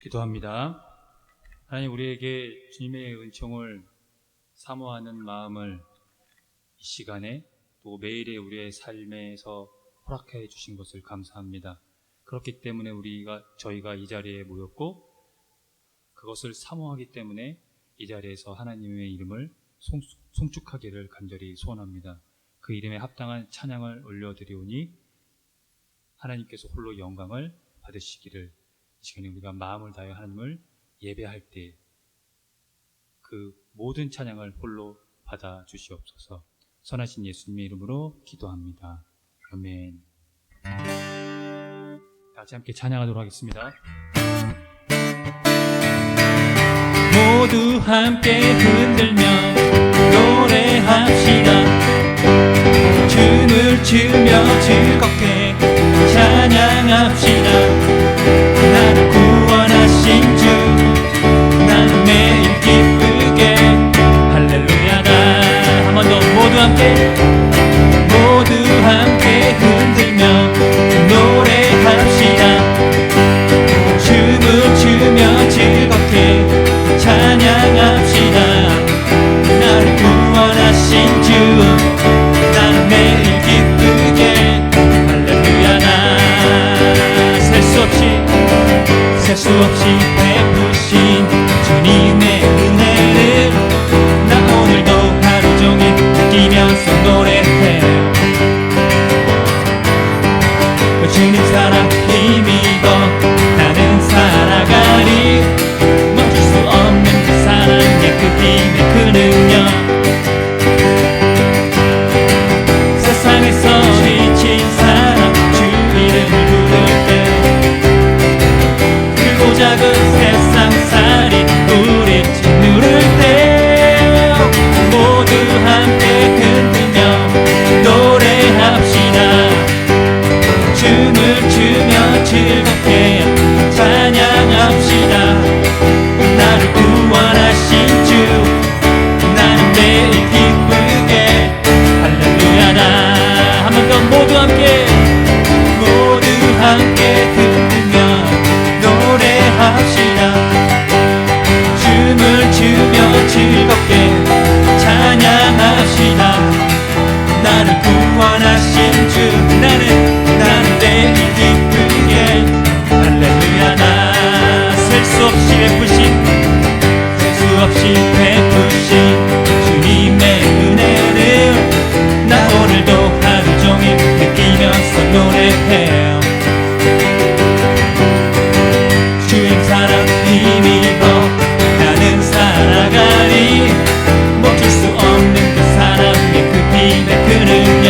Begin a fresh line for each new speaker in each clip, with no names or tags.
기도합니다. 하나님, 우리에게 주님의 은총을 사모하는 마음을 이 시간에 또 매일의 우리의 삶에서 허락해 주신 것을 감사합니다. 그렇기 때문에 저희가 이 자리에 모였고, 그것을 사모하기 때문에 이 자리에서 하나님의 이름을 송축하기를 간절히 소원합니다. 그 이름에 합당한 찬양을 올려드리오니 하나님께서 홀로 영광을 받으시기를, 이 시간에 우리가 마음을 다해 하나님을 예배할 때 그 모든 찬양을 홀로 받아 주시옵소서. 선하신 예수님의 이름으로 기도합니다. 아멘. 다 같이 함께 찬양하도록 하겠습니다. 모두 함께 흔들며 노래합시다. 춤을 추며 즐겁게 찬양합시다. 나를 구원하신 주, 나는 매일 기쁘게 할렐루야다. 한 번 더 모두 함께 흔들며 노래합시다. 춤을 추며 즐겁게 찬양합시다. 나를 구원하신 주, 나는 매일 기쁘게 할렐루야다. 셀 수 없이 베푸신 주님의 은혜를 나 오늘도 하루 종일 느끼면서 노래해. 주님 사랑 힘입어 나는 살아가리. 멈출 수 없는 그 사랑의 그 힘의 그 능력. 세상에서 지친 사람 주 이름을 부를 때 크고 작은 세상살이 우리 짓누를 때 모두 함께 흔들며 노래합시다. 춤을 추며 즐겁게 찬양합시다. 나를 구원하신 주, 나는 매일 기쁘게 할렐루야다. 한 번 더 모두 함께 흔들며 노래합시다. 춤을 추며 즐겁게 찬양합시다. 나를 구원하신 주, 나는 매일 기쁘게 할렐루야다. 셀 수 없이 베푸신 주님의 은혜를 나 오늘도 하루 종일 느끼면서 노래해요. 주님 사랑 힘입어 나는 살아가리. 멈출 수 없는 그 사랑의 그 힘의 그 능력.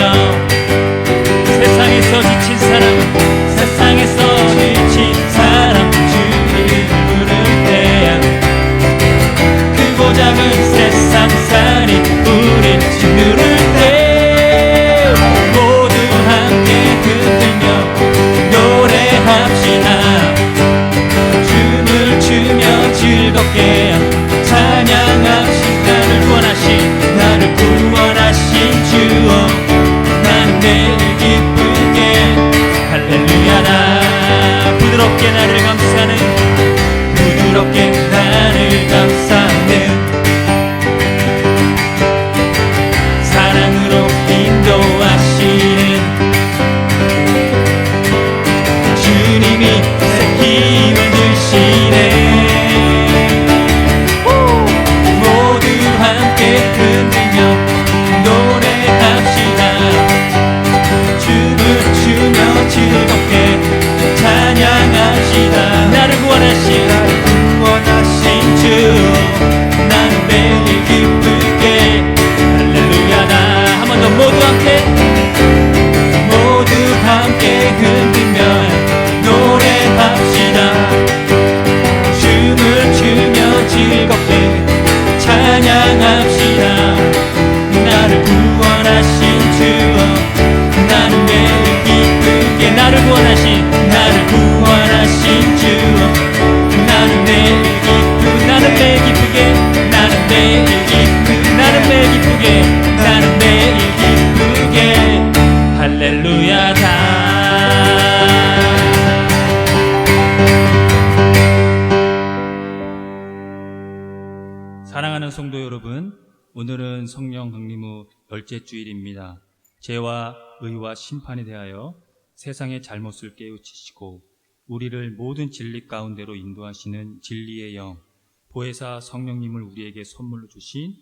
성령 강림 후 열째 주일입니다. 죄와 의와 심판에 대하여 세상의 잘못을 깨우치시고 우리를 모든 진리 가운데로 인도하시는 진리의 영, 보혜사 성령님을 우리에게 선물로 주신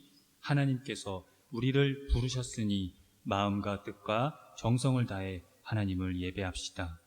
하나님께서 우리를 부르셨으니 마음과 뜻과 정성을 다해 하나님을 예배합시다.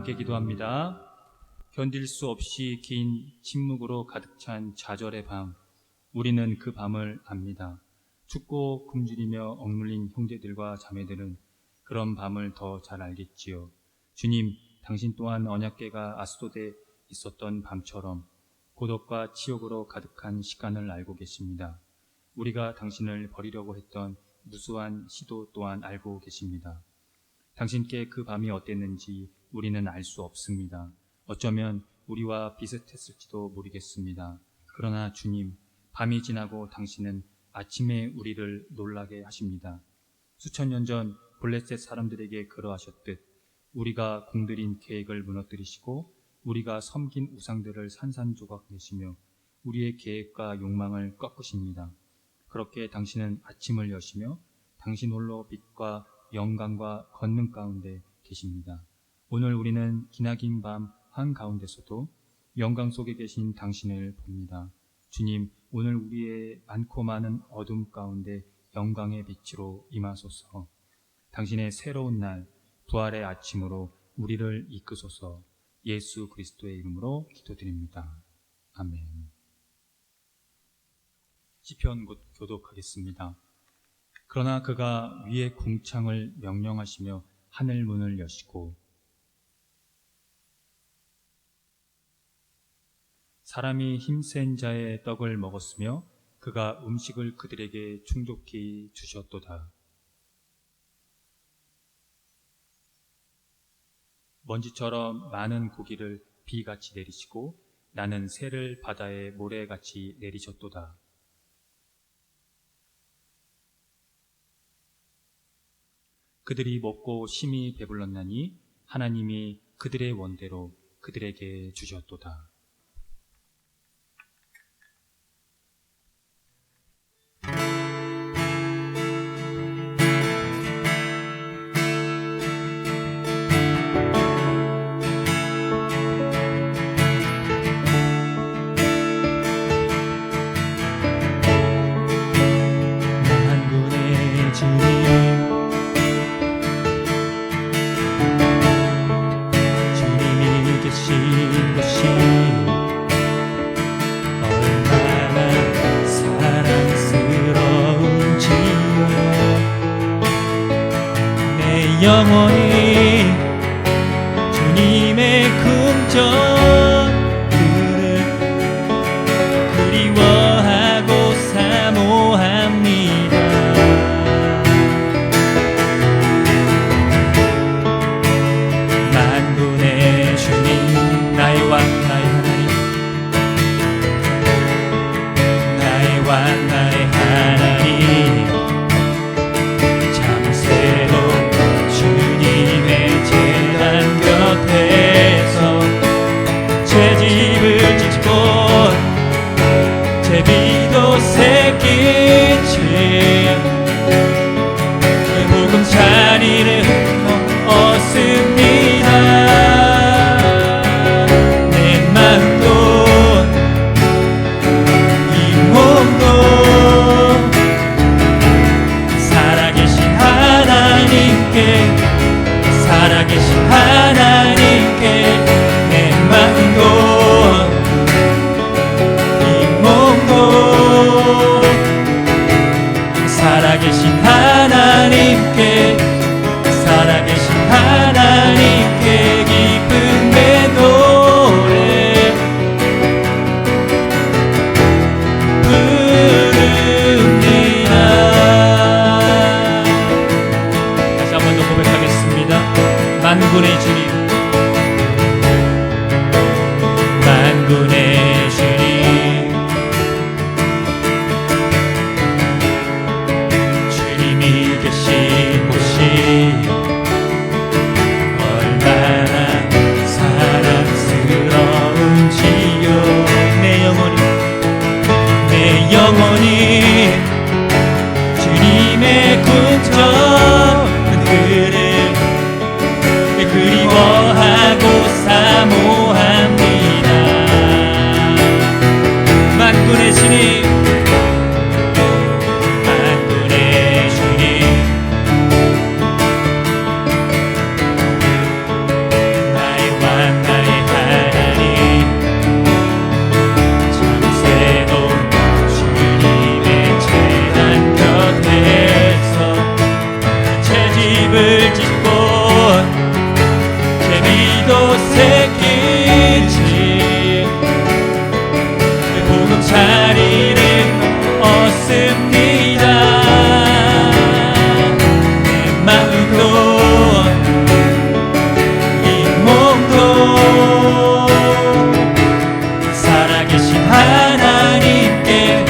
함께 기도합니다. 견딜 수 없이 긴 침묵으로 가득 찬 좌절의 밤, 우리는 그 밤을 압니다. 춥고 굶주리며 억눌린 형제들과 자매들은 그런 밤을 더 잘 알겠지요. 주님, 당신 또한 언약궤가 아스돗에 있었던 밤처럼 고독과 치욕으로 가득한 시간을 알고 계십니다. 우리가 당신을 버리려고 했던 무수한 시도 또한 알고 계십니다. 당신께 그 밤이 어땠는지 우리는 알 수 없습니다. 어쩌면 우리와 비슷했을지도 모르겠습니다. 그러나 주님, 밤이 지나고 당신은 아침에 우리를 놀라게 하십니다. 수천 년 전 블레셋 사람들에게 그러하셨듯 우리가 공들인 계획을 무너뜨리시고 우리가 섬긴 우상들을 산산조각 내시며 우리의 계획과 욕망을 꺾으십니다. 그렇게 당신은 아침을 여시며 당신 홀로 빛과 영광과 권능 가운데 계십니다. 오늘 우리는 기나긴 밤 한가운데서도 영광 속에 계신 당신을 봅니다. 주님, 오늘 우리의 많고 많은 어둠 가운데 영광의 빛으로 임하소서. 당신의 새로운 날, 부활의 아침으로 우리를 이끄소서. 예수 그리스도의 이름으로 기도드립니다. 아멘. 시편 곧 교독하겠습니다. 그러나 그가 위의 궁창을 명령하시며 하늘 문을 여시고 사람이 힘센 자의 떡을 먹었으며 그가 음식을 그들에게 충족히 주셨도다. 먼지처럼 많은 고기를 비같이 내리시고 나는 새를 바다의 모래같이 내리셨도다. 그들이 먹고 심히 배불렀나니 하나님이 그들의 원대로 그들에게 주셨도다.
영원히 주님의 긍정들을 그리워하고 사모합니다. 만군의 주님, 나의 왕, 나의 하나님, 나의 왕, 나의 하나님, 제 집을 지키고 제비도 새끼치 묵은 자리를 얻습니다. 살아계신 하나님께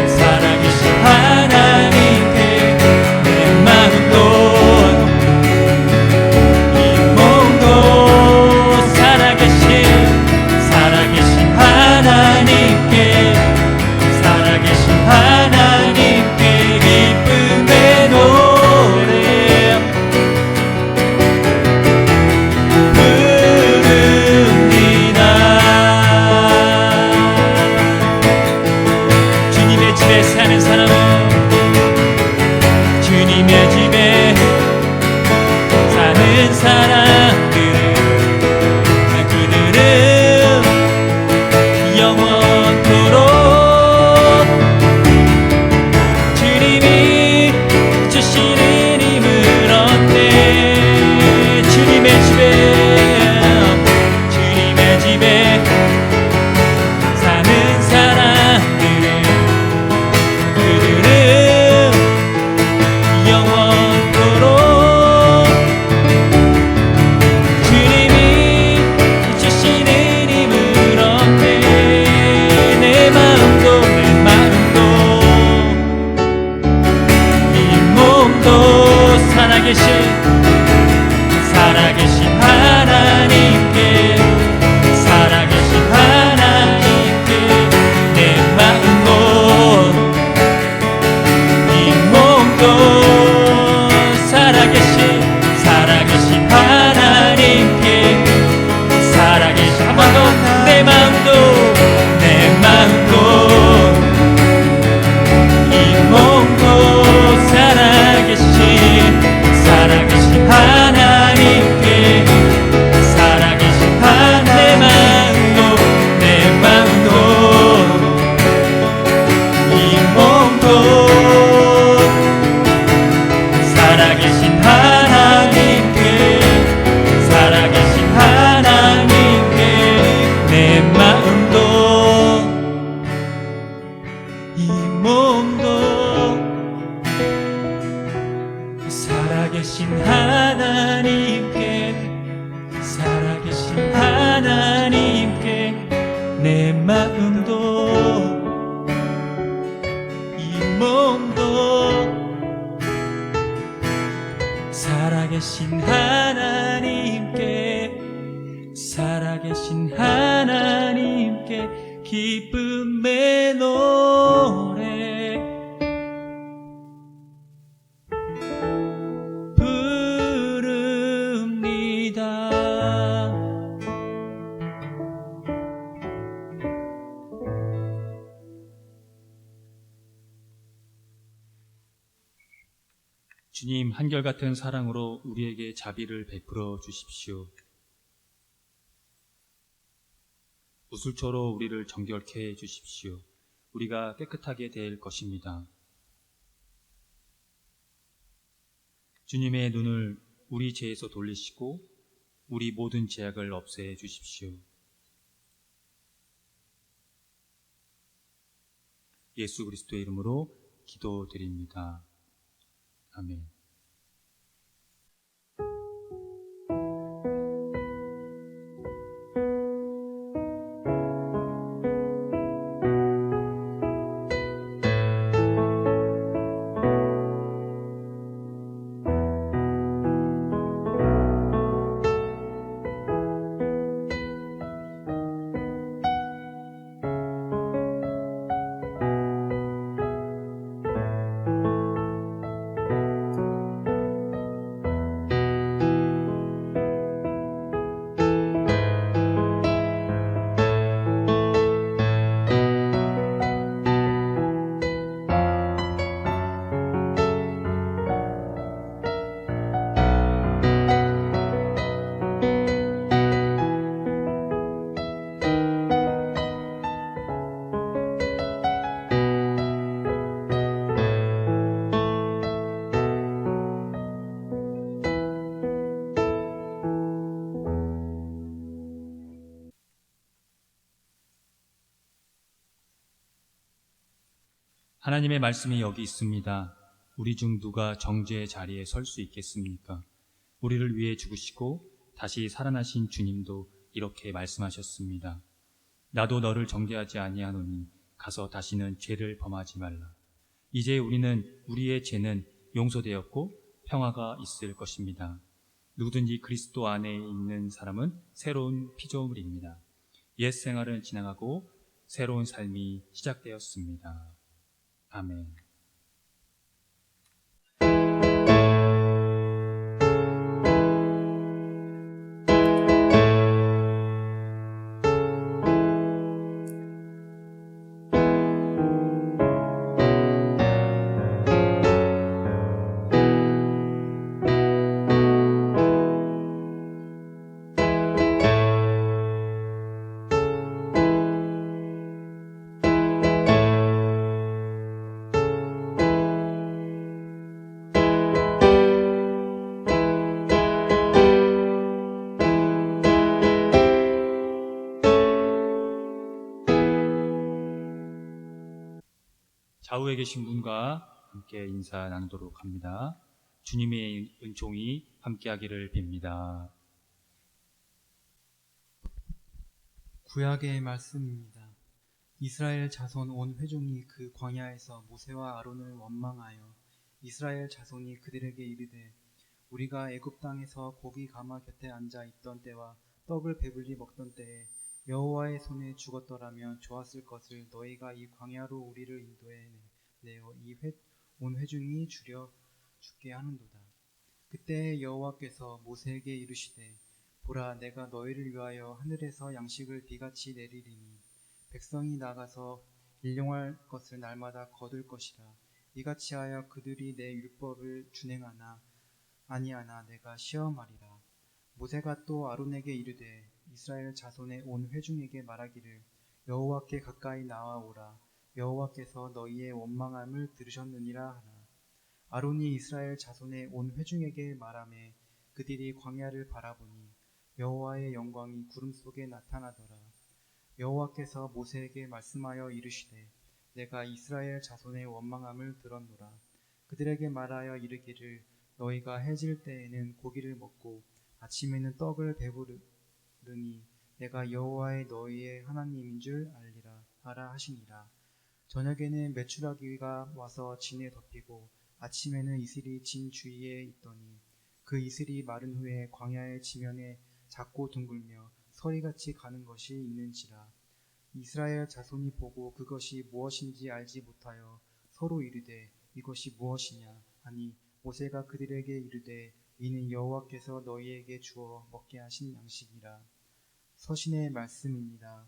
살아계신 하나님께 내 마음도 이 몸도 살아계신 하나님께 살아계신 하나님께 기쁨의 노래 부릅니다. 주님의 집에 사는 사람은 주님의 집에 사는 사람들은 그들은 영원토록 주님이 주시는 힘을 얻네. 주님의 집에 사는 사람들은 그들은 영원토록 주님이 주시는 힘을 얻네. 내 마음도 이 몸도 살아계신 하나님께 살아계신 하나님께 내 마음도 이 몸도 살아계신 하나님께 살아계신 한 번 더 내 마음도 이 몸도 살아계신 하나님께 살아계신 내 마음도 이 몸도 살아계신 하나님께 내 마음도 이 몸도 살아계신 하나님께 내 마음도 이 몸도 살아계신 하나님께 기쁨의 노래 부릅니다.
주님, 한결같은 사랑으로 우리에게 자비를 베풀어 주십시오. 우슬초로 우리를 정결케 해 주십시오. 우리가 깨끗하게 될 것입니다. 주님의 눈을 우리 죄에서 돌리시고 우리 모든 죄악을 없애 주십시오. 예수 그리스도의 이름으로 기도드립니다. 아멘. 하나님의 말씀이 여기 있습니다. 우리 중 누가 정죄의 자리에 설 수 있겠습니까? 우리를 위해 죽으시고 다시 살아나신 주님도 이렇게 말씀하셨습니다. 나도 너를 정죄하지 아니하노니 가서 다시는 죄를 범하지 말라. 이제 우리의 죄는 용서되었고 평화가 있을 것입니다. 누구든지 그리스도 안에 있는 사람은 새로운 피조물입니다. 옛 생활은 지나가고 새로운 삶이 시작되었습니다. 아멘. 좌우에 계신 분과 함께 인사 나누도록 합니다. 주님의 은총이 함께하기를 빕니다.
구약의 말씀입니다. 이스라엘 자손 온 회중이 그 광야에서 모세와 아론을 원망하여 이스라엘 자손이 그들에게 이르되 우리가 애굽 땅에서 고기 가마 곁에 앉아 있던 때와 떡을 배불리 먹던 때에 여호와의 손에 죽었더라면 좋았을 것을 너희가 이 광야로 우리를 인도해 내어 온 회중이 죽게 하는도다. 그때 여호와께서 모세에게 이르시되 보라, 내가 너희를 위하여 하늘에서 양식을 비같이 내리리니 백성이 나가서 일용할 것을 날마다 거둘 것이라. 이같이 하여 그들이 내 율법을 준행하나 아니하나 내가 시험하리라. 모세가 또 아론에게 이르되 이스라엘 자손의 온 회중에게 말하기를 여호와께 가까이 나와오라. 여호와께서 너희의 원망함을 들으셨느니라 하나. 아론이 이스라엘 자손의 온 회중에게 말하매 그들이 광야를 바라보니 여호와의 영광이 구름 속에 나타나더라. 여호와께서 모세에게 말씀하여 이르시되 내가 이스라엘 자손의 원망함을 들었노라. 그들에게 말하여 이르기를 너희가 해질 때에는 고기를 먹고 아침에는 떡을 배부르니 내가 여호와의 너희의 하나님인 줄 알아 하시니라. 저녁에는 메추라기가 와서 진에 덮이고 아침에는 이슬이 진 주위에 있더니 그 이슬이 마른 후에 광야의 지면에 작고 둥글며 서리같이 가는 것이 있는지라. 이스라엘 자손이 보고 그것이 무엇인지 알지 못하여 서로 이르되 이것이 무엇이냐 하니 모세가 그들에게 이르되 이는 여호와께서 너희에게 주어 먹게 하신 양식이라. 서신의 말씀입니다.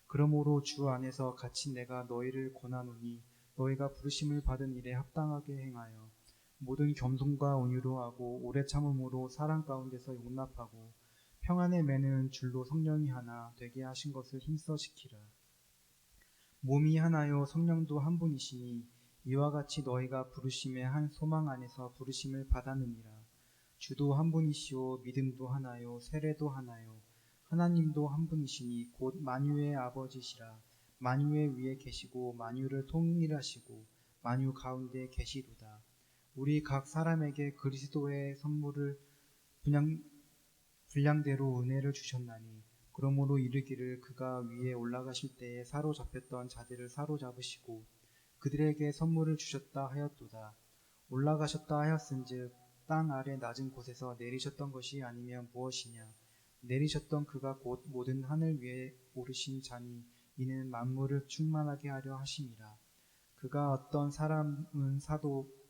그러므로 주 안에서 같이 내가 너희를 권하노니 너희가 부르심을 받은 일에 합당하게 행하여 모든 겸손과 온유로 하고 오래 참음으로 사랑 가운데서 용납하고 평안의 매는 줄로 성령이 하나 되게 하신 것을 힘써 지키라. 몸이 하나요 성령도 한 분이시니 이와 같이 너희가 부르심의 한 소망 안에서 부르심을 받았느니라. 주도 한 분이시오 믿음도 하나요 세례도 하나요 하나님도 한 분이시니 곧 만유의 아버지시라. 만유의 위에 계시고 만유를 통일하시고 만유 가운데 계시도다. 우리 각 사람에게 그리스도의 선물을 분량대로 은혜를 주셨나니 그러므로 이르기를 그가 위에 올라가실 때에 사로잡혔던 자들을 사로잡으시고 그들에게 선물을 주셨다 하였도다. 올라가셨다 하였은즉 땅 아래 낮은 곳에서 내리셨던 것이 아니면 무엇이냐. 내리셨던 그가 곧 모든 하늘 위에 오르신 자니 이는 만물을 충만하게 하려 하심이라. 그가 어떤 사람은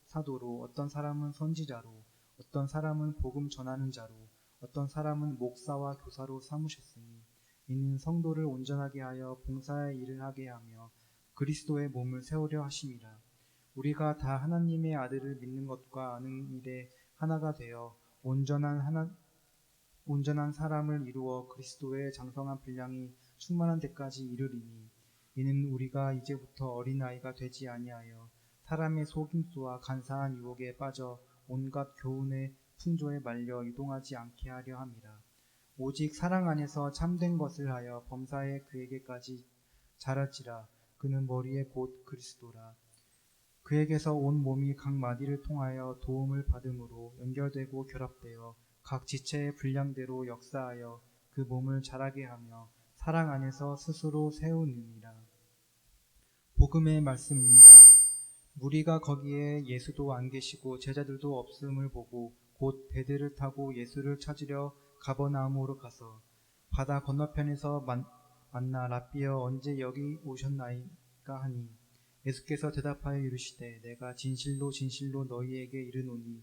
사도로 어떤 사람은 선지자로 어떤 사람은 복음 전하는 자로 어떤 사람은 목사와 교사로 삼으셨으니 이는 성도를 온전하게 하여 봉사의 일을 하게 하며 그리스도의 몸을 세우려 하심이라. 우리가 다 하나님의 아들을 믿는 것과 아는 일에 하나가 되어 온전한 사람을 이루어 그리스도의 장성한 분량이 충만한 데까지 이르리니 이는 우리가 이제부터 어린아이가 되지 아니하여 사람의 속임수와 간사한 유혹에 빠져 온갖 교훈의 풍조에 말려 이동하지 않게 하려 함이라. 오직 사랑 안에서 참된 것을 하여 범사에 그에게까지 자랄지라. 그는 머리에 곧 그리스도라. 그에게서 온 몸이 각 마디를 통하여 도움을 받음으로 연결되고 결합되어 각 지체의 분량대로 역사하여 그 몸을 자라게 하며 사랑 안에서 스스로 세우느니라. 복음의 말씀입니다. 무리가 거기에 예수도 안 계시고 제자들도 없음을 보고 곧 배들을 타고 예수를 찾으려 가버나움으로 가서 바다 건너편에서 만나 랍비여 언제 여기 오셨나이까 하니 예수께서 대답하여 이르시되 내가 진실로 진실로 너희에게 이르노니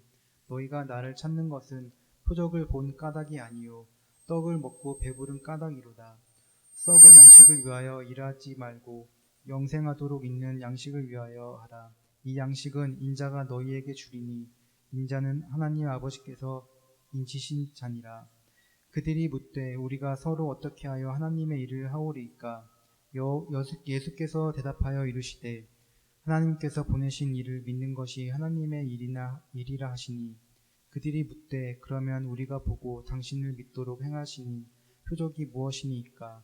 너희가 나를 찾는 것은 표적을 본 까닭이 아니요 떡을 먹고 배부른 까닭이로다. 썩을 양식을 위하여 일하지 말고 영생하도록 있는 양식을 위하여 하라. 이 양식은 인자가 너희에게 주리니 인자는 하나님 아버지께서 인치신 자니라. 그들이 묻되 우리가 서로 어떻게 하여 하나님의 일을 하오리이까? 예수께서 대답하여 이르시되 하나님께서 보내신 일을 믿는 것이 하나님의 일이라 하시니 그들이 묻되 그러면 우리가 보고 당신을 믿도록 행하시니 표적이 무엇이니까?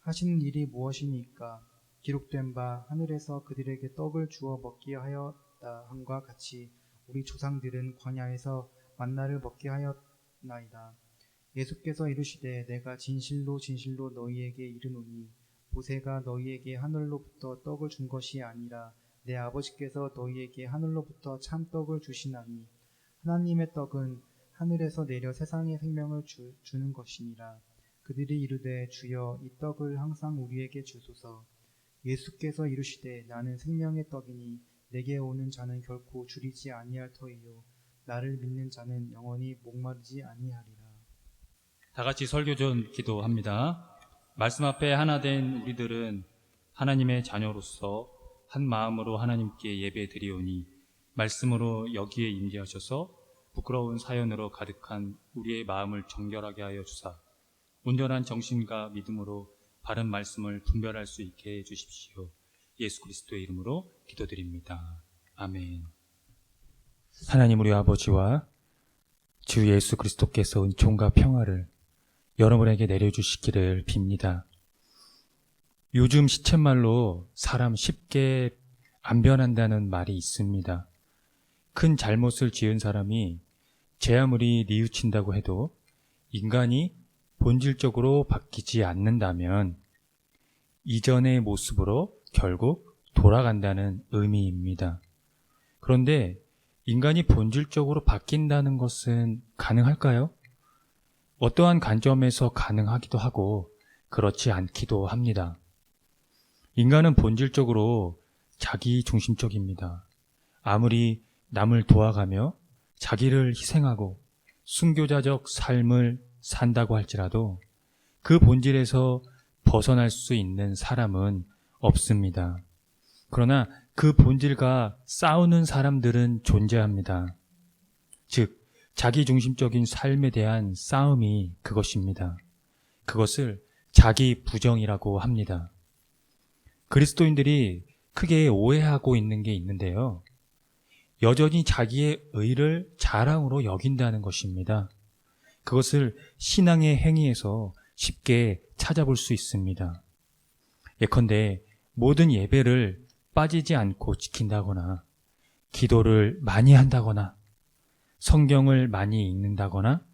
하시는 일이 무엇이니까? 기록된 바 하늘에서 그들에게 떡을 주어 먹게 하였다 함과 같이 우리 조상들은 광야에서 만나를 먹게 하였나이다. 예수께서 이르시되 내가 진실로 진실로 너희에게 이르노니 모세가 너희에게 하늘로부터 떡을 준 것이 아니라 내 아버지께서 너희에게 하늘로부터 참 떡을 주시나니 하나님의 떡은 하늘에서 내려 세상의 생명을 주는 것이니라. 그들이 이르되 주여 이 떡을 항상 우리에게 주소서. 예수께서 이르시되 나는 생명의 떡이니 내게 오는 자는 결코 줄이지 아니할 터이요 나를 믿는 자는 영원히 목마르지 아니하리라.
다 같이 설교전 기도합니다. 말씀 앞에 하나 된 우리들은 하나님의 자녀로서 한 마음으로 하나님께 예배 드리오니 말씀으로 여기에 임재하셔서 부끄러운 사연으로 가득한 우리의 마음을 정결하게 하여 주사 온전한 정신과 믿음으로 바른 말씀을 분별할 수 있게 해주십시오. 예수 그리스도의 이름으로 기도드립니다. 아멘.
하나님 우리 아버지와 주 예수 그리스도께서 은총과 평화를 여러분에게 내려주시기를 빕니다. 요즘 시쳇말로 사람 쉽게 안 변한다는 말이 있습니다. 큰 잘못을 지은 사람이 제 아무리 뉘우친다고 해도 인간이 본질적으로 바뀌지 않는다면 이전의 모습으로 결국 돌아간다는 의미입니다. 그런데 인간이 본질적으로 바뀐다는 것은 가능할까요? 어떠한 관점에서 가능하기도 하고 그렇지 않기도 합니다. 인간은 본질적으로 자기 중심적입니다. 아무리 남을 도와가며 자기를 희생하고 순교자적 삶을 산다고 할지라도 그 본질에서 벗어날 수 있는 사람은 없습니다. 그러나 그 본질과 싸우는 사람들은 존재합니다. 즉, 자기 중심적인 삶에 대한 싸움이 그것입니다. 그것을 자기 부정이라고 합니다. 그리스도인들이 크게 오해하고 있는 게 있는데요. 여전히 자기의 의를 자랑으로 여긴다는 것입니다. 그것을 신앙의 행위에서 쉽게 찾아볼 수 있습니다. 예컨대 모든 예배를 빠지지 않고 지킨다거나 기도를 많이 한다거나 성경을 많이 읽는다거나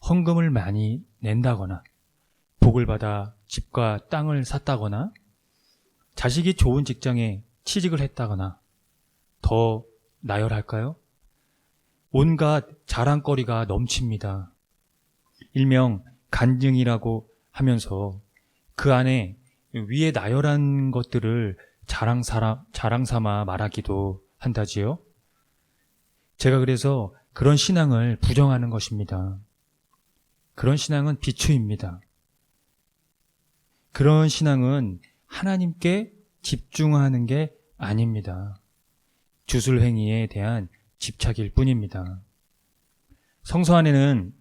헌금을 많이 낸다거나 복을 받아 집과 땅을 샀다거나 자식이 좋은 직장에 취직을 했다거나 더 나열할까요? 온갖 자랑거리가 넘칩니다. 일명 간증이라고 하면서 그 안에 위에 나열한 것들을 자랑 삼아 말하기도 한다지요. 제가 그래서 그런 신앙을 부정하는 것입니다. 그런 신앙은 비추입니다. 그런 신앙은 하나님께 집중하는 게 아닙니다. 주술행위에 대한 집착일 뿐입니다. 성서 안에는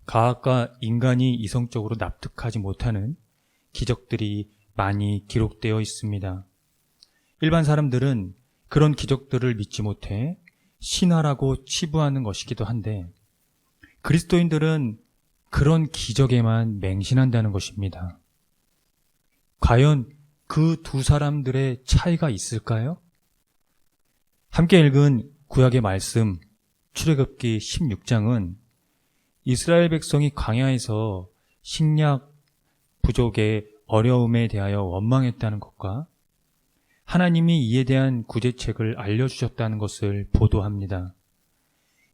과학과 인간이 이성적으로 납득하지 못하는 기적들이 많이 기록되어 있습니다. 일반 사람들은 그런 기적들을 믿지 못해 신화라고 치부하는 것이기도 한데 그리스도인들은 그런 기적에만 맹신한다는 것입니다. 과연 그 두 사람들의 차이가 있을까요? 함께 읽은 구약의 말씀 출애굽기 16장은 이스라엘 백성이 광야에서 식량
부족의 어려움에 대하여 원망했다는 것과 하나님이 이에 대한 구제책을 알려주셨다는 것을 보도합니다.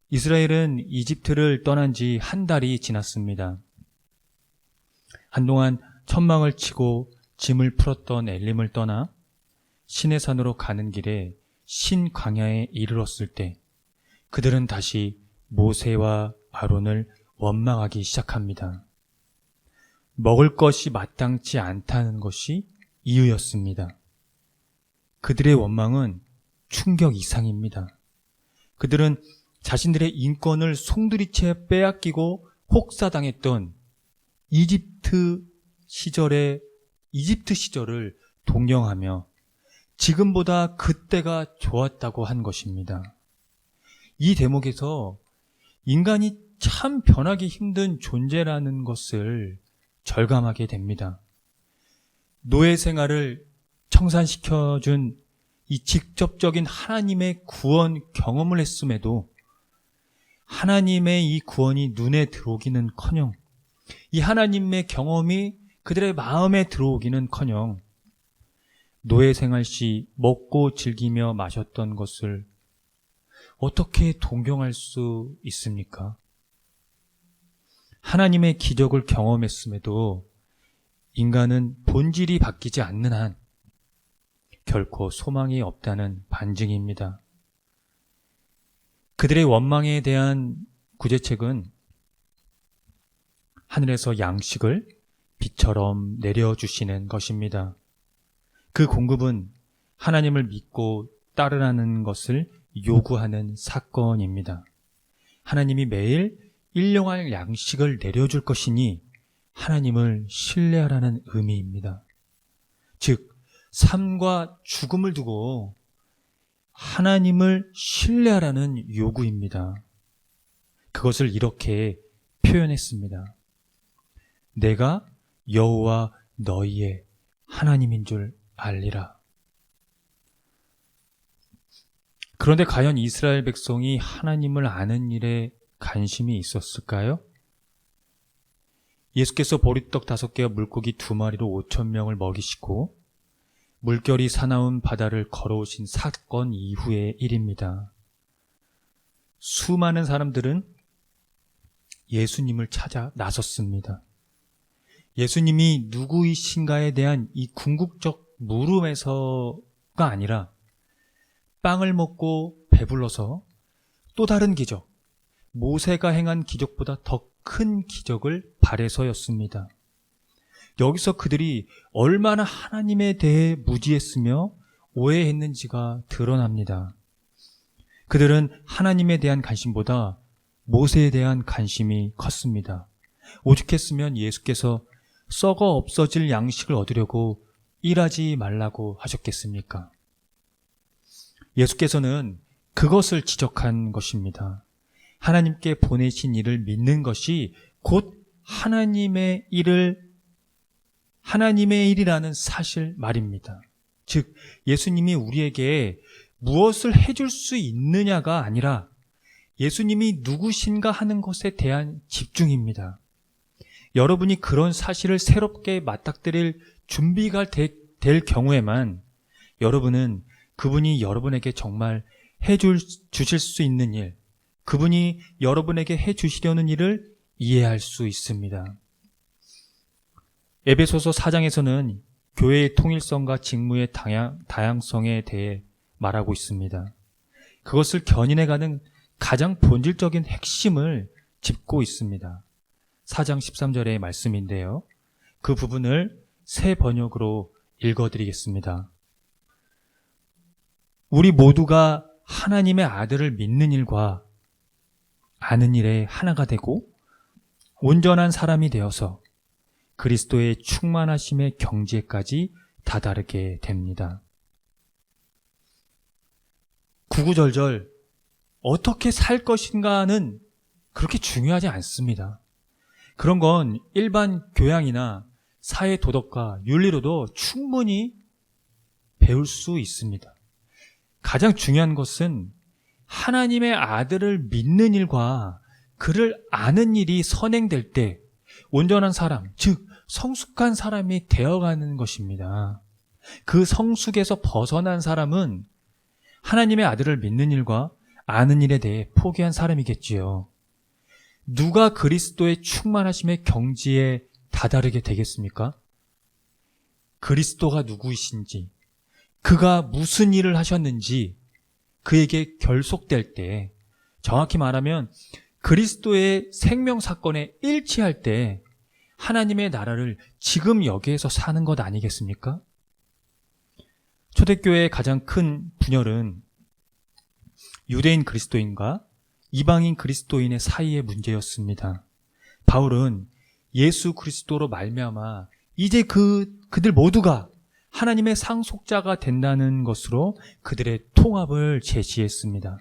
이스라엘은 이집트를 떠난 지 한 달이 지났습니다. 한동안 천막을 치고 짐을 풀었던 엘림을 떠나 시내산으로 가는 길에 신광야에 이르렀을 때 그들은 다시 모세와 아론을 원망하기 시작합니다. 먹을 것이 마땅치 않다는 것이 이유였습니다. 그들의 원망은 충격 이상입니다. 그들은 자신들의 인권을 송두리째 빼앗기고 혹사당했던 이집트 시절을 동경하며 지금보다 그때가 좋았다고 한 것입니다. 이 대목에서 인간이 참 변하기 힘든 존재라는 것을 절감하게 됩니다. 노예 생활을 청산시켜준 이 직접적인 하나님의 구원 경험을 했음에도 하나님의 이 구원이 눈에 들어오기는커녕 이 하나님의 경험이 그들의 마음에 들어오기는커녕 노예 생활 시 먹고 즐기며 마셨던 것을 어떻게 동경할 수 있습니까? 하나님의 기적을 경험했음에도 인간은 본질이 바뀌지 않는 한 결코 소망이 없다는 반증입니다. 그들의 원망에 대한 구제책은 하늘에서 양식을 비처럼 내려주시는 것입니다. 그 공급은 하나님을 믿고 따르라는 것을 요구하는 사건입니다. 하나님이 매일 일용할 양식을 내려줄 것이니 하나님을 신뢰하라는 의미입니다. 즉, 삶과 죽음을 두고 하나님을 신뢰하라는 요구입니다. 그것을 이렇게 표현했습니다. 내가 여호와 너희의 하나님인 줄 알리라. 그런데 과연 이스라엘 백성이 하나님을 아는 일에 관심이 있었을까요? 예수께서 보리떡 5개와 물고기 2마리로 5,000명을 먹이시고 물결이 사나운 바다를 걸어오신 사건 이후의 일입니다. 수많은 사람들은 예수님을 찾아 나섰습니다. 예수님이 누구이신가에 대한 이 궁극적 물음에서가 아니라 빵을 먹고 배불러서 또 다른 기적, 모세가 행한 기적보다 더 큰 기적을 바래서였습니다. 여기서 그들이 얼마나 하나님에 대해 무지했으며 오해했는지가 드러납니다. 그들은 하나님에 대한 관심보다 모세에 대한 관심이 컸습니다. 오죽했으면 예수께서 썩어 없어질 양식을 얻으려고 일하지 말라고 하셨겠습니까? 예수께서는 그것을 지적한 것입니다. 하나님께 보내신 일을 믿는 것이 곧 하나님의 일이라는 사실 말입니다. 즉, 예수님이 우리에게 무엇을 해줄 수 있느냐가 아니라 예수님이 누구신가 하는 것에 대한 집중입니다. 여러분이 그런 사실을 새롭게 맞닥뜨릴 준비가 될 경우에만 여러분은 그분이 여러분에게 정말 주실 수 있는 일, 그분이 여러분에게 해주시려는 일을 이해할 수 있습니다. 에베소서 4장에서는 교회의 통일성과 직무의 다양성에 대해 말하고 있습니다. 그것을 견인해가는 가장 본질적인 핵심을 짚고 있습니다. 4장 13절의 말씀인데요. 그 부분을 새 번역으로 읽어드리겠습니다. 우리 모두가 하나님의 아들을 믿는 일과 아는 일에 하나가 되고 온전한 사람이 되어서 그리스도의 충만하심의 경지에까지 다다르게 됩니다. 구구절절 어떻게 살 것인가는 그렇게 중요하지 않습니다. 그런 건 일반 교양이나 사회 도덕과 윤리로도 충분히 배울 수 있습니다. 가장 중요한 것은 하나님의 아들을 믿는 일과 그를 아는 일이 선행될 때 온전한 사람, 즉 성숙한 사람이 되어가는 것입니다. 그 성숙에서 벗어난 사람은 하나님의 아들을 믿는 일과 아는 일에 대해 포기한 사람이겠지요. 누가 그리스도의 충만하심의 경지에 다다르게 되겠습니까? 그리스도가 누구이신지, 그가 무슨 일을 하셨는지 그에게 결속될 때, 정확히 말하면 그리스도의 생명사건에 일치할 때 하나님의 나라를 지금 여기에서 사는 것 아니겠습니까? 초대교회의 가장 큰 분열은 유대인 그리스도인과 이방인 그리스도인의 사이의 문제였습니다. 바울은 예수 그리스도로 말미암아 이제 그들 모두가 하나님의 상속자가 된다는 것으로 그들의 통합을 제시했습니다.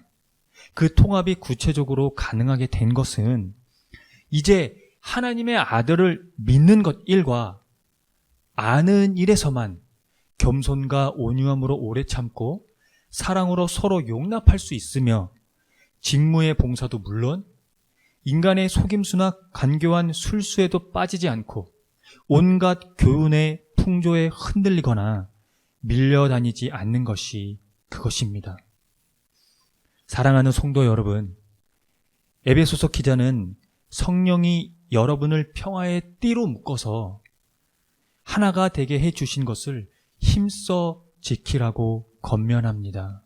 그 통합이 구체적으로 가능하게 된 것은 이제 하나님의 아들을 믿는 것 일과 아는 일에서만 겸손과 온유함으로 오래 참고 사랑으로 서로 용납할 수 있으며 직무의 봉사도 물론 인간의 속임수나 간교한 술수에도 빠지지 않고 온갖 교훈의 풍조에 흔들리거나 밀려다니지 않는 것이 그것입니다. 사랑하는 성도 여러분, 에베소서 기자는 성령이 여러분을 평화의 띠로 묶어서 하나가 되게 해주신 것을 힘써 지키라고 권면합니다.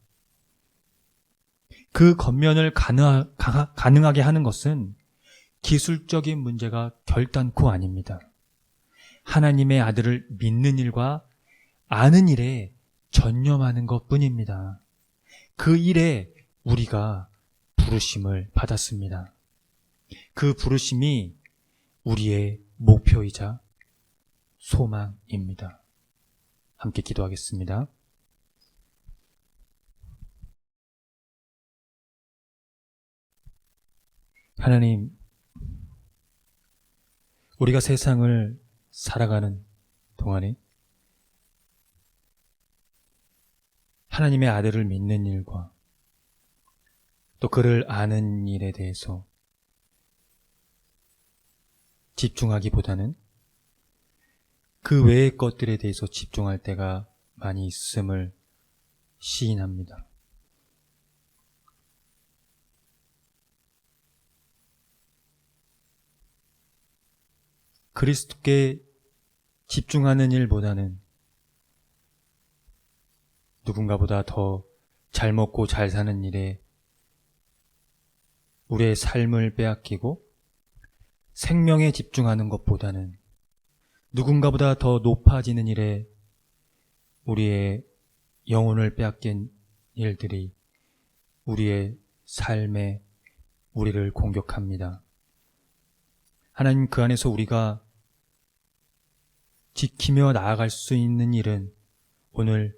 그 권면을 가능하게 하는 것은 기술적인 문제가 결단코 아닙니다. 하나님의 아들을 믿는 일과 아는 일에 전념하는 것뿐입니다. 그 일에 우리가 부르심을 받았습니다. 그 부르심이 우리의 목표이자 소망입니다. 함께 기도하겠습니다. 하나님, 우리가 세상을 살아가는 동안에 하나님의 아들을 믿는 일과 또 그를 아는 일에 대해서 집중하기보다는 그 외의 것들에 대해서 집중할 때가 많이 있음을 시인합니다. 그리스도께 집중하는 일보다는 누군가보다 더 잘 먹고 잘 사는 일에 우리의 삶을 빼앗기고 생명에 집중하는 것보다는 누군가보다 더 높아지는 일에 우리의 영혼을 빼앗긴 일들이 우리의 삶에 우리를 공격합니다. 하나님, 그 안에서 우리가 지키며 나아갈 수 있는 일은 오늘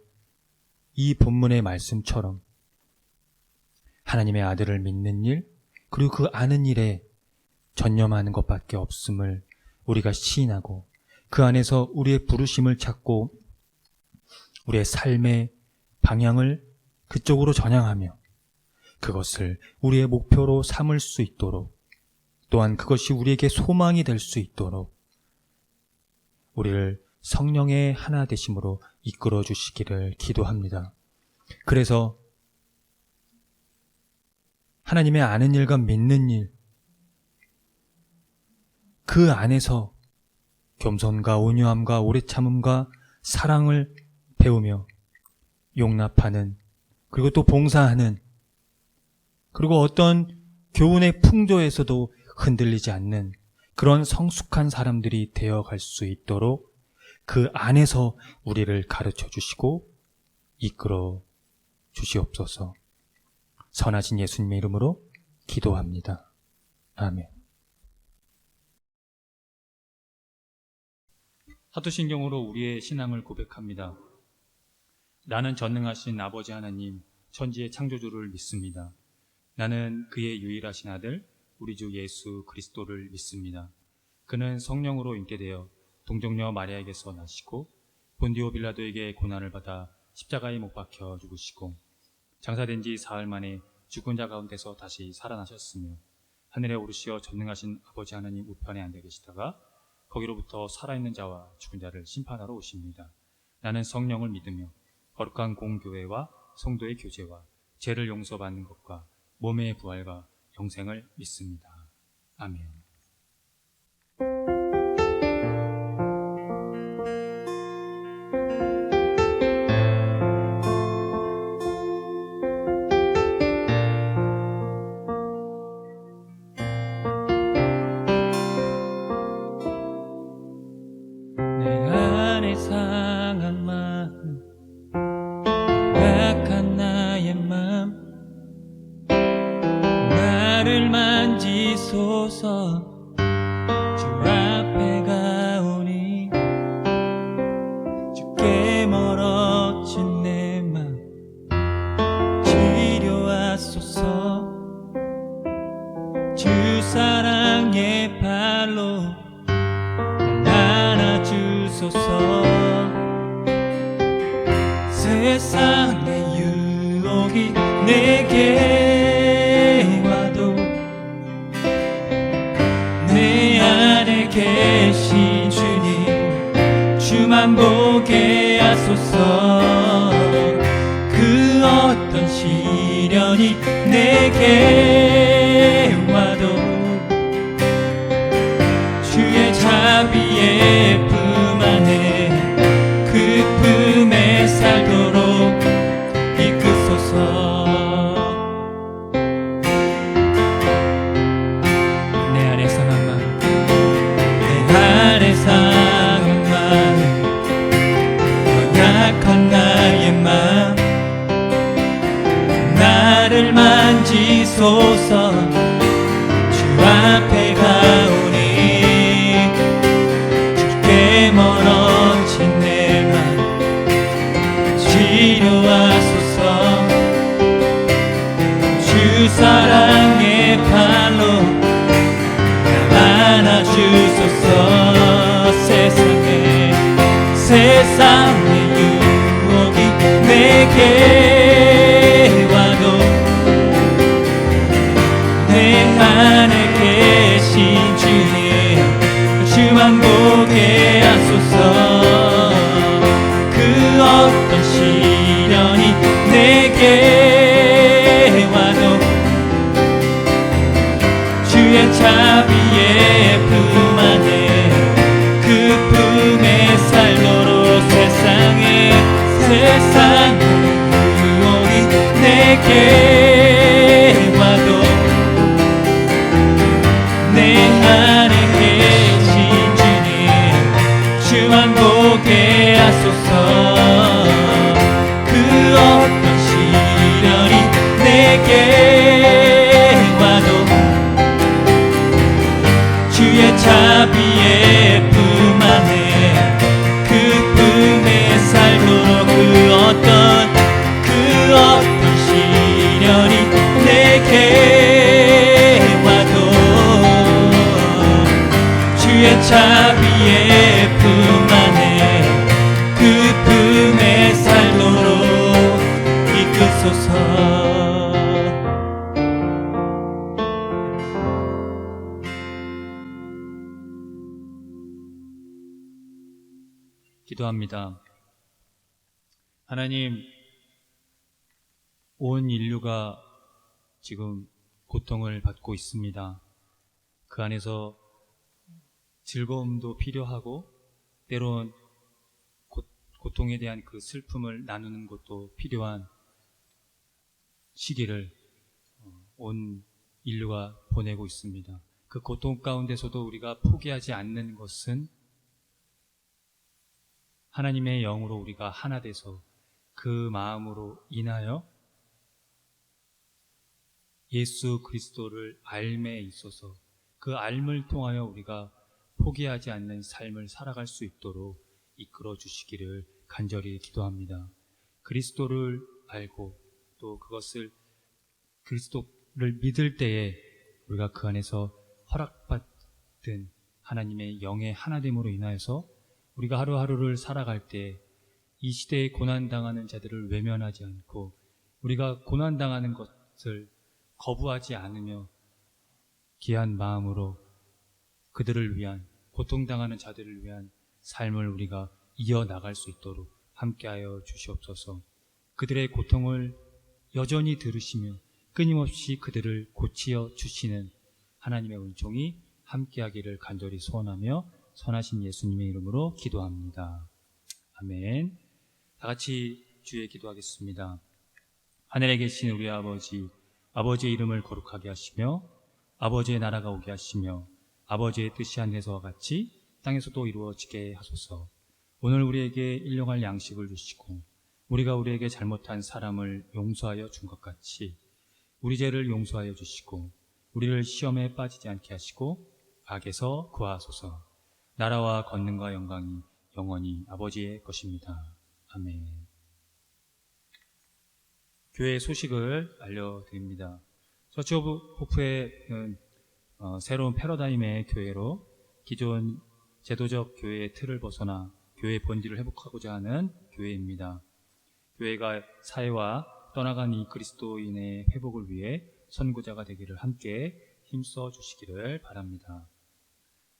이 본문의 말씀처럼 하나님의 아들을 믿는 일, 그리고 그 아는 일에 전념하는 것밖에 없음을 우리가 시인하고 그 안에서 우리의 부르심을 찾고 우리의 삶의 방향을 그쪽으로 전향하며 그것을 우리의 목표로 삼을 수 있도록, 또한 그것이 우리에게 소망이 될 수 있도록 우리를 성령의 하나 되심으로 이끌어 주시기를 기도합니다. 그래서 하나님의 아는 일과 믿는 일, 그 안에서 겸손과 온유함과 오래 참음과 사랑을 배우며 용납하는, 그리고 또 봉사하는, 그리고 어떤 교훈의 풍조에서도 흔들리지 않는 그런 성숙한 사람들이 되어갈 수 있도록 그 안에서 우리를 가르쳐 주시고 이끌어 주시옵소서. 선하신 예수님의 이름으로 기도합니다. 아멘. 사도신경으로 우리의 신앙을 고백합니다. 나는 전능하신 아버지 하나님, 천지의 창조주를 믿습니다. 나는 그의 유일하신 아들, 우리 주 예수 그리스도를 믿습니다. 그는 성령으로 잉태되어 동정녀 마리아에게서 나시고 본디오 빌라도에게 고난을 받아 십자가에 못 박혀 죽으시고 장사된 지 사흘 만에 죽은 자 가운데서 다시 살아나셨으며 하늘에 오르시어 전능하신 아버지 하나님 우편에 앉아 계시다가 거기로부터 살아있는 자와 죽은 자를 심판하러 오십니다. 나는 성령을 믿으며 거룩한 공교회와 성도의 교제와 죄를 용서받는 것과 몸의 부활과 영생을 믿습니다. 아멘.
내 안에 상한 마음, 약한 나의 맘, 나를 만지소서. 주 앞에 가오니 주께 멀어진 내 맘 치료하소서. 주 사랑의 발로 안아주소서. 세상의 유혹이 내게 와도 내 안에 계신 주님 주만 보게 하소서. 그 어떤 시련이 내게 와도 주의 자비의 품 안에 그 품에 살도록 이끄소서. 내 안에 상한 마음, 내 안에 상한 마음, 연약한 나의 마음 나를 만지소서. 주 앞에 가오니 주께 멀어진 내 맘 치료하소서. 주 사랑의 발로 날 안아주소서. 세상의 유혹이 내게 와도 내 안에 계신 주님 주만 보게 하소서. 그 어떤 시련이 내게 와도 주의 자비의 품 안에 그 품에 살도록. 세상의 유혹이 내게 와도 내 안에 계신 주님 주만 보게 하소서. 그 어떤 시련이 내게 와도 주의 자비의 품 안에 그 품에 살도록. 그 어떤 시련이 내게 와도 주의 자비의 품 안에 그 품에 살도록 이끄소서.
기도합니다. 하나님, 온 인류가 지금 고통을 받고 있습니다. 그 안에서 즐거움도 필요하고 때론 고통에 대한 그 슬픔을 나누는 것도 필요한 시기를 온 인류가 보내고 있습니다. 그 고통 가운데서도 우리가 포기하지 않는 것은 하나님의 영으로 우리가 하나 돼서 그 마음으로 인하여 예수 그리스도를 알매 있어서 그 알을 통하여 우리가 포기하지 않는 삶을 살아갈 수 있도록 이끌어 주시기를 간절히 기도합니다. 그리스도를 알고 또 그것을 그리스도를 믿을 때에 우리가 그 안에서 허락받은 하나님의 영의 하나됨으로 인하여서 우리가 하루하루를 살아갈 때 이 시대에 고난당하는 자들을 외면하지 않고 우리가 고난당하는 것을 거부하지 않으며 귀한 마음으로 그들을 위한 고통당하는 자들을 위한 삶을 우리가 이어나갈 수 있도록 함께하여 주시옵소서. 그들의 고통을 여전히 들으시며 끊임없이 그들을 고치어 주시는 하나님의 은총이 함께하기를 간절히 소원하며 선하신 예수님의 이름으로 기도합니다. 아멘. 다 같이 주의 기도하겠습니다. 하늘에 계신 우리 아버지, 아버지의 이름을 거룩하게 하시며 아버지의 나라가 오게 하시며 아버지의 뜻이 하늘에서와 같이 땅에서도 이루어지게 하소서. 오늘 우리에게 일용할 양식을 주시고 우리가 우리에게 잘못한 사람을 용서하여 준 것 같이 우리 죄를 용서하여 주시고 우리를 시험에 빠지지 않게 하시고 악에서 구하소서. 나라와 권능과 영광이 영원히 아버지의 것입니다. 아멘. 교회 소식을 알려드립니다. 처치 오브 호프에는 새로운 패러다임의 교회로 기존 제도적 교회의 틀을 벗어나 교회의 본질을 회복하고자 하는 교회입니다. 교회가 사회와 떠나간 이 그리스도인의 회복을 위해 선구자가 되기를 함께 힘써 주시기를 바랍니다.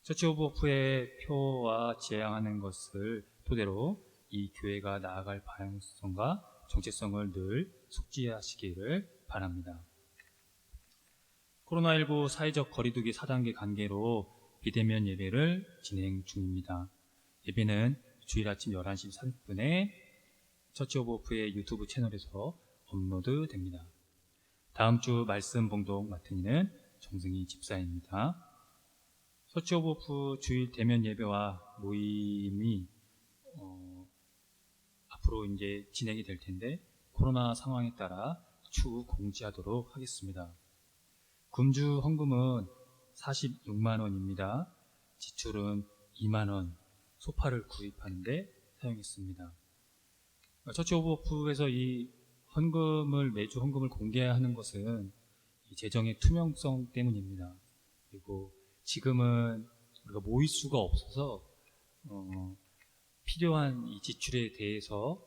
처치 오브 호프의 표와 지향하는 것을 토대로 이 교회가 나아갈 방향성과 정체성을 늘 숙지하시기를 바랍니다. 코로나19 사회적 거리두기 4단계 관계로 비대면 예배를 진행 중입니다. 예배는 주일 아침 11시 30분에 처치 오브 호프의 유튜브 채널에서 업로드됩니다. 다음 주 말씀 봉독 맡은 이는 정승희 집사입니다. 처치 오브 호프 주일 대면 예배와 모임이 앞으로 이제 진행이 될 텐데 코로나 상황에 따라 추후 공지하도록 하겠습니다. 금주 헌금은 46만 원입니다. 지출은 2만 원, 소파를 구입하는데 사용했습니다. 처치 오브 호프에서 이 헌금을 매주 헌금을 공개하는 것은 이 재정의 투명성 때문입니다. 그리고 지금은 우리가 모일 수가 없어서 필요한 이 지출에 대해서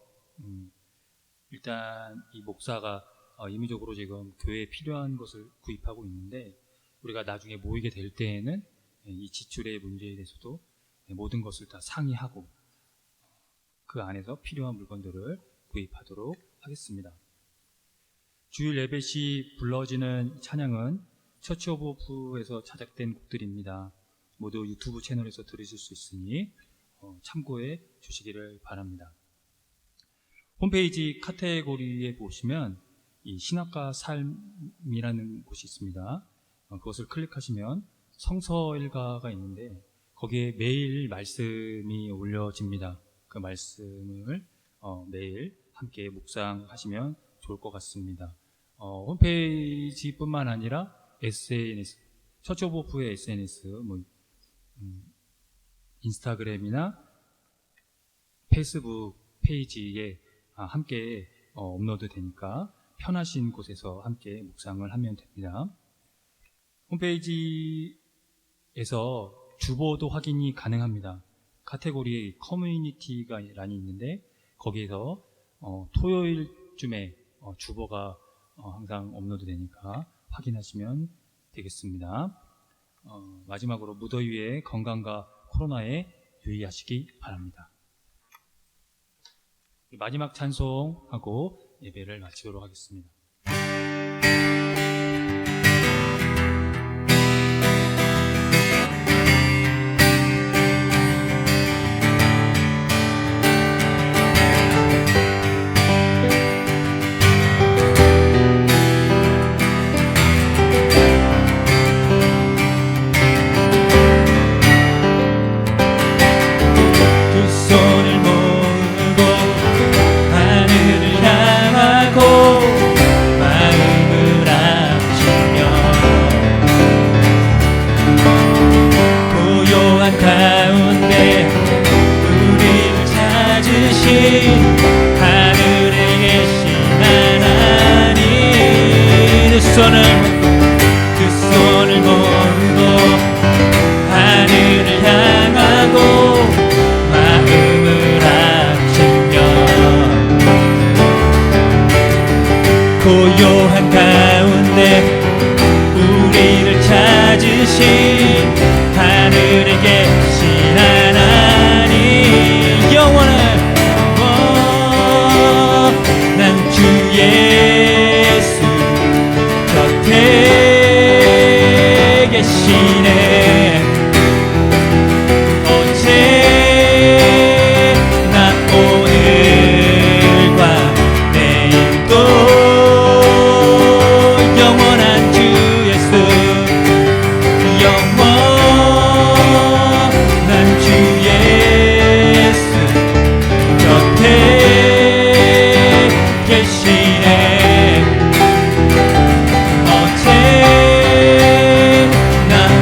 일단 이 목사가 임의적으로 지금 교회에 필요한 것을 구입하고 있는데 우리가 나중에 모이게 될 때에는 이 지출의 문제에 대해서도 모든 것을 다 상의하고 그 안에서 필요한 물건들을 구입하도록 하겠습니다. 주일 예배 시 불러지는 찬양은 처치 오브 호프에서 제작된 곡들입니다. 모두 유튜브 채널에서 들으실 수 있으니 참고해 주시기를 바랍니다. 홈페이지 카테고리에 보시면 이 신학과 삶이라는 곳이 있습니다. 그것을 클릭하시면 성서 일가가 있는데 거기에 매일 말씀이 올려집니다. 그 말씀을 매일 함께 묵상하시면 좋을 것 같습니다. 홈페이지뿐만 아니라 SNS, 처치 오브 호프의 SNS, 인스타그램이나 페이스북 페이지에 함께 업로드 되니까 편하신 곳에서 함께 묵상을 하면 됩니다. 홈페이지에서 주보도 확인이 가능합니다. 카테고리에 커뮤니티가 란이 있는데 거기에서 토요일쯤에 주보가 항상 업로드 되니까 확인하시면 되겠습니다. 마지막으로 무더위의 건강과 코로나에 유의하시기 바랍니다. 마지막 찬송하고 예배를 마치도록 하겠습니다. 고요한 가운데 우리를 찾으신 하늘에 계신
계시네. 언제나 오늘과 내일도 영원한 주 예수, 영원한 주 예수 곁에 계시네. 언제나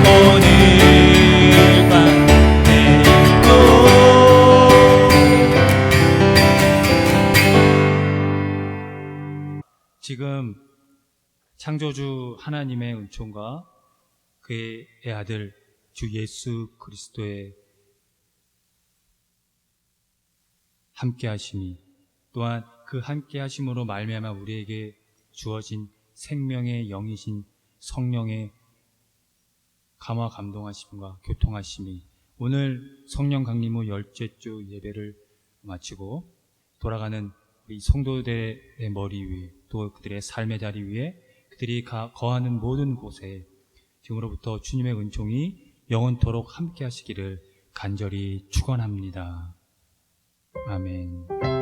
오늘과 내일도.
지금 창조주 하나님의 은총과 그의 아들 주 예수 그리스도의 함께하심이, 또한 그 함께하심으로 말미암아 우리에게 주어진 생명의 영이신 성령의 감화 감동하심과 교통하심이, 오늘 성령 강림 후 열째 주 예배를 마치고 돌아가는 우리 성도들의 머리 위에, 또 그들의 삶의 자리 위에, 그들이 거하는 모든 곳에 지금으로부터 주님의 은총이 영원토록 함께 하시기를 간절히 축원합니다. 아멘.